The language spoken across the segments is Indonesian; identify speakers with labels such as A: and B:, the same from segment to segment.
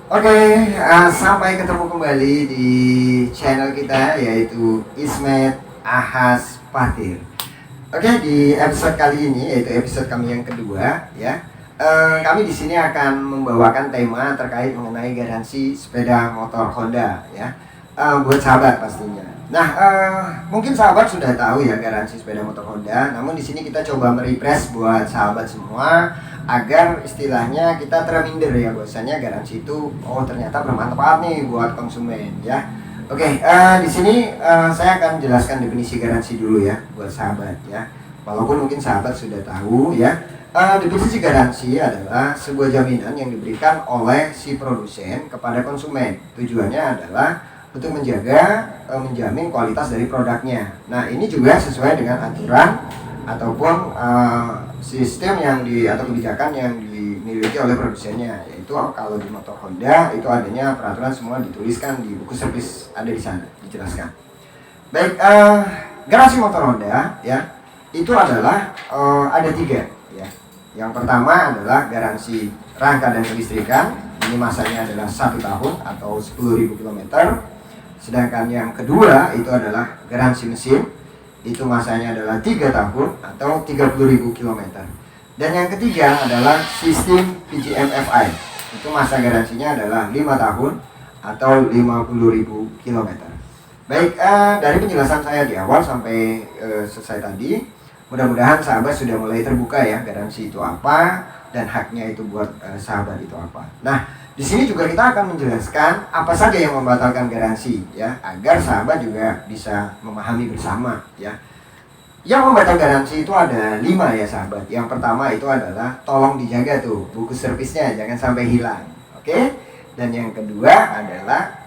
A: Oke, sampai ketemu kembali di channel kita yaitu Ismet Ahas Fatir. Oke, di episode kali ini yaitu episode kami yang kedua ya. Kami di sini akan membawakan tema terkait mengenai garansi sepeda motor Honda ya. Buat sahabat pastinya. Nah, mungkin sahabat sudah tahu ya garansi sepeda motor Honda. Namun di sini kita coba merefresh buat sahabat semua agar istilahnya kita terminder ya bahwasanya garansi itu ternyata bermanfaat nih buat konsumen ya. Oke, di sini saya akan jelaskan definisi garansi dulu ya buat sahabat ya. Walaupun mungkin sahabat sudah tahu ya. Definisi garansi adalah sebuah jaminan yang diberikan oleh si produsen kepada konsumen. Tujuannya adalah untuk menjamin kualitas dari produknya. Nah, ini juga sesuai dengan aturan ataupun sistem atau kebijakan yang dimiliki oleh produsennya, yaitu kalau di motor Honda itu adanya peraturan semua dituliskan di buku servis, ada di sana dijelaskan. Baik, garansi motor Honda ya itu adalah ada 3 ya. Yang pertama adalah garansi rangka dan kelistrikan, ini masanya adalah 1 tahun atau 10.000 km. Sedangkan yang kedua itu adalah garansi mesin, itu masanya adalah 3 tahun atau 30.000 km. Dan yang ketiga adalah sistem PGM-FI, itu masa garansinya adalah 5 tahun atau 50.000 km. Baik, dari penjelasan saya di awal sampai selesai tadi, mudah-mudahan sahabat sudah mulai terbuka ya garansi itu apa dan haknya itu buat sahabat itu apa. Nah, di sini juga kita akan menjelaskan apa saja yang membatalkan garansi ya, agar sahabat juga bisa memahami bersama ya. Yang membatalkan garansi itu ada 5 ya sahabat. Yang pertama itu adalah tolong dijaga tuh buku servisnya jangan sampai hilang. Oke? Dan yang kedua adalah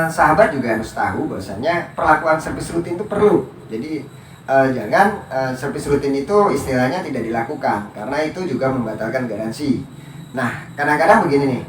A: sahabat juga harus tahu bahwasanya perlakuan servis rutin itu perlu. Jadi jangan servis rutin itu istilahnya tidak dilakukan karena itu juga membatalkan garansi. Nah, kadang-kadang begini nih,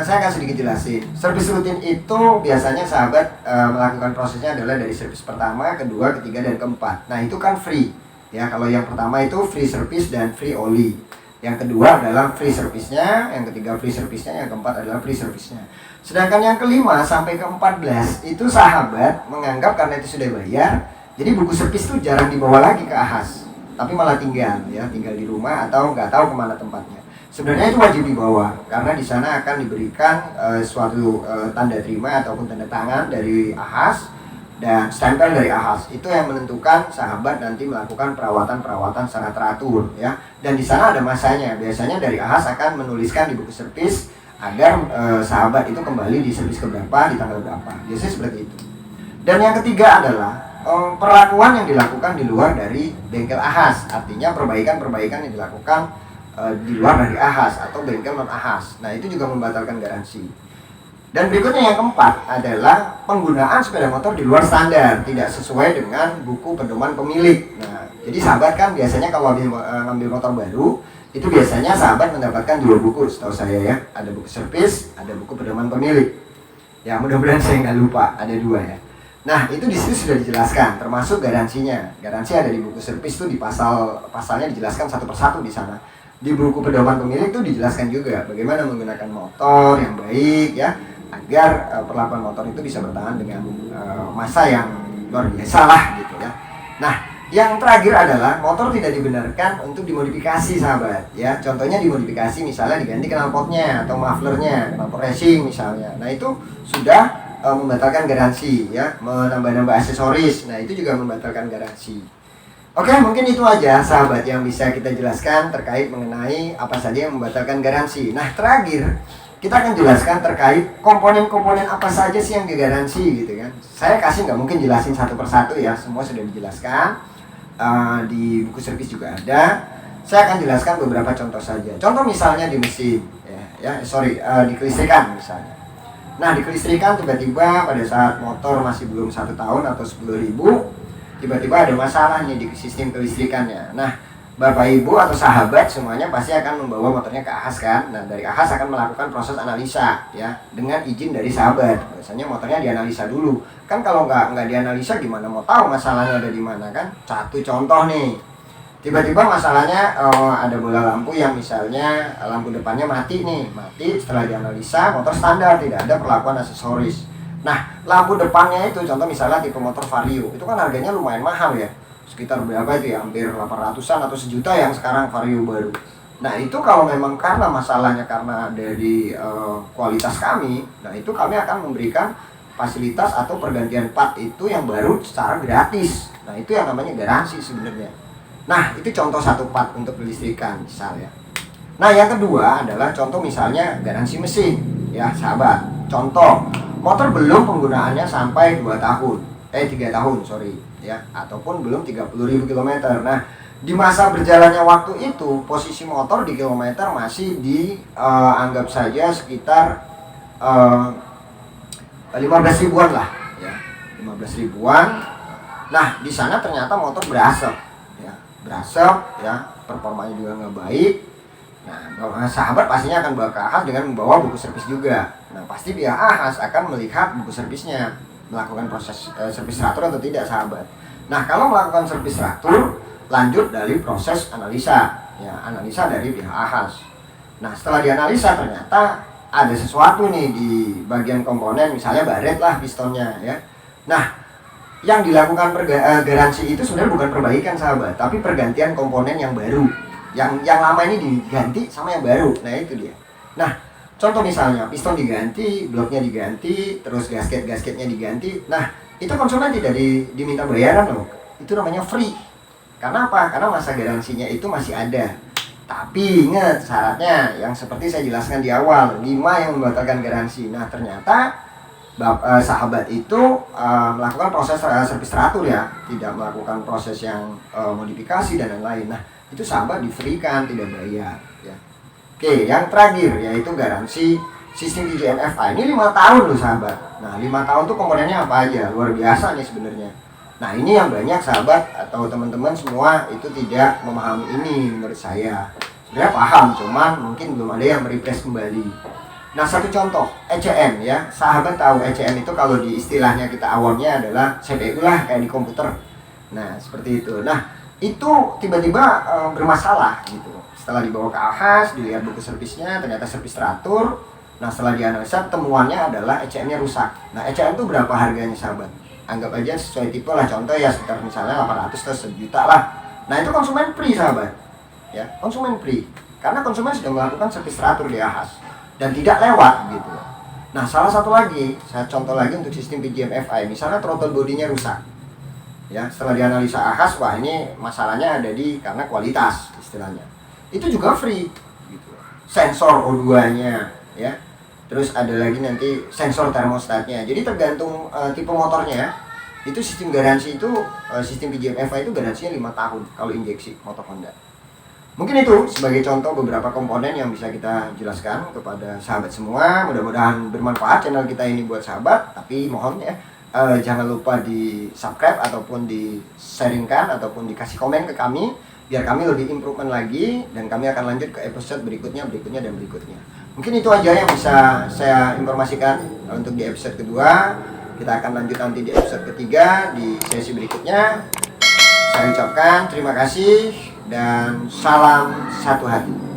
A: saya akan sedikit jelasin. Servis rutin itu biasanya sahabat melakukan prosesnya adalah dari servis pertama, kedua, ketiga, dan keempat. Nah, itu kan free ya. Kalau yang pertama itu free service dan free oli. Yang kedua adalah free service-nya, yang ketiga free service-nya, yang keempat adalah free service-nya. Sedangkan yang kelima sampai ke-14 itu sahabat menganggap karena itu sudah bayar, jadi buku servis itu jarang dibawa lagi ke Ahas, tapi malah tinggal di rumah atau nggak tahu kemana tempatnya. Sebenarnya itu wajib dibawa karena di sana akan diberikan suatu tanda terima ataupun tanda tangan dari Ahas dan stempel dari Ahas. Itu yang menentukan sahabat nanti melakukan perawatan secara teratur ya. Dan di sana ada masanya. Biasanya dari Ahas akan menuliskan di buku servis agar sahabat itu kembali di servis keberapa, di tanggal berapa. Biasanya seperti itu. Dan yang ketiga adalah perlakuan yang dilakukan di luar dari bengkel Ahas. Artinya perbaikan-perbaikan yang dilakukan di luar dari Ahas atau bengkel non Ahas. Nah, itu juga membatalkan garansi. Dan berikutnya yang keempat adalah penggunaan sepeda motor di luar standar, tidak sesuai dengan buku pedoman pemilik. Nah, jadi sahabat kan biasanya kalau ngambil motor baru, itu biasanya sahabat mendapatkan 2 buku, setahu saya ya. Ada buku servis, ada buku pedoman pemilik. Ya, mudah-mudahan saya nggak lupa, ada 2 ya. Nah, itu di situ sudah dijelaskan, termasuk garansinya. Garansi ada di buku servis itu di pasalnya dijelaskan satu persatu di sana. Di buku pedoman pemilik itu dijelaskan juga bagaimana menggunakan motor yang baik ya, agar perlakuan motor itu bisa bertahan dengan masa yang luar biasa lah gitu ya. Nah, yang terakhir adalah motor tidak dibenarkan untuk dimodifikasi sahabat ya. Contohnya dimodifikasi misalnya diganti knalpotnya atau mufflernya, knalpot racing misalnya. Nah, itu sudah membatalkan garansi ya, menambah-nambah aksesoris. Nah, itu juga membatalkan garansi. Oke, mungkin itu aja sahabat yang bisa kita jelaskan terkait mengenai apa saja yang membatalkan garansi. Nah, terakhir kita akan jelaskan terkait komponen-komponen apa saja sih yang digaransi gitu kan. Saya kasih nggak mungkin jelasin satu persatu ya, semua sudah dijelaskan di buku servis juga ada. Saya akan jelaskan beberapa contoh saja. Contoh misalnya di mesin di kelistrikan misalnya. Nah, di kelistrikan tiba-tiba pada saat motor masih belum 1 tahun atau 10.000, tiba-tiba ada masalah nih di sistem kelistrikannya. Nah, Bapak Ibu atau sahabat semuanya pasti akan membawa motornya ke Ahas kan. Nah, dari Ahas akan melakukan proses analisa ya, dengan izin dari sahabat. Biasanya motornya dianalisa dulu. Kan kalau nggak dianalisa gimana mau tahu masalahnya ada di mana kan? Satu contoh nih. Tiba-tiba masalahnya ada bola lampu yang misalnya lampu depannya mati nih, mati setelah dianalisa motor standar, tidak ada perlakuan aksesoris. Nah, lampu depannya itu contoh misalnya tipe motor Vario, itu kan harganya lumayan mahal ya, sekitar berapa itu ya, hampir 800-an atau sejuta yang sekarang Vario baru. Nah, itu kalau memang karena masalahnya karena dari kualitas kami, nah itu kami akan memberikan fasilitas atau pergantian part itu yang baru secara gratis. Nah, itu yang namanya garansi sebenarnya. Nah, itu contoh satu part untuk listrikan misalnya. Nah, yang kedua adalah contoh misalnya garansi mesin. Ya, sahabat. Contoh, motor belum penggunaannya sampai 2 tahun. 3 tahun, sorry. Ya, ataupun belum 30.000 km. Nah, di masa berjalannya waktu itu, posisi motor di kilometer masih anggap saja sekitar 15 ribuan lah. Ya, 15 ribuan. Nah, di sana ternyata motor berasap. Berasap ya, performanya juga nggak baik. Nah, sahabat pastinya akan bawa ke AHAS dengan membawa buku servis juga. Nah, pasti pihak AHAS akan melihat buku servisnya, melakukan proses servis teratur atau tidak, sahabat. Nah, kalau melakukan servis teratur, lanjut dari proses analisa, ya, analisa dari pihak AHAS. Nah, setelah dianalisa ternyata ada sesuatu nih di bagian komponen, misalnya baret lah pistonnya ya. Nah, yang dilakukan garansi itu sebenarnya bukan perbaikan, sahabat, tapi pergantian komponen yang baru. Yang lama ini diganti sama yang baru. Nah, itu dia. Nah, contoh misalnya piston diganti, bloknya diganti, terus gasketnya diganti. Nah, itu konsumen tidak diminta bayaran loh. Itu namanya free. Karena apa? Karena masa garansinya itu masih ada. Tapi ingat syaratnya yang seperti saya jelaskan di awal, 5 yang membatalkan garansi. Nah, ternyata sahabat itu melakukan proses servis teratur ya, tidak melakukan proses yang modifikasi dan lain-lain. Nah, itu sahabat di-free-kan, tidak bayar ya. Oke, yang terakhir yaitu garansi sistem PJM FI. Ini 5 tahun loh, sahabat. Nah, 5 tahun tuh komponennya apa aja? Luar biasa nih sebenarnya. Nah, ini yang banyak sahabat atau teman-teman semua itu tidak memahami ini menurut saya. Sebenarnya paham, cuman mungkin belum ada yang merefresh kembali. Nah, satu contoh, ECM ya. Sahabat tahu ECM itu kalau di istilahnya kita awalnya adalah CPU lah, kayak di komputer. Nah, seperti itu. Nah, itu tiba-tiba bermasalah gitu. Setelah dibawa ke AHAS, dilihat buku servisnya, ternyata servis teratur. Nah, setelah dianalisa, temuannya adalah ECM-nya rusak. Nah, ECM itu berapa harganya, sahabat? Anggap aja sesuai tipe lah, contoh ya sekitar misalnya 800 atau 1 juta lah. Nah, itu konsumen free, sahabat. Ya, konsumen free. Karena konsumen sudah melakukan servis teratur di AHAS dan tidak lewat gitu. Nah, salah satu lagi, saya contoh lagi untuk sistem PJM FI, misalnya throttle bodinya rusak. Ya, setelah dianalisa AHAS, wah ini masalahnya ada karena kualitas istilahnya. Itu juga free gitu. Sensor O2-nya ya. Terus ada lagi nanti sensor termostatnya. Jadi tergantung tipe motornya. Itu sistem garansi itu sistem PJM FI itu garansinya 5 tahun kalau injeksi motor Honda. Mungkin itu sebagai contoh beberapa komponen yang bisa kita jelaskan kepada sahabat semua. Mudah-mudahan bermanfaat channel kita ini buat sahabat. Tapi mohon ya, jangan lupa di subscribe ataupun di sharingkan ataupun dikasih komen ke kami, biar kami lebih improvement lagi dan kami akan lanjut ke episode berikutnya dan berikutnya. Mungkin itu aja yang bisa saya informasikan untuk di episode kedua. Kita akan lanjut nanti di episode ketiga di sesi berikutnya. Saya ucapkan terima kasih dan salam satu hati.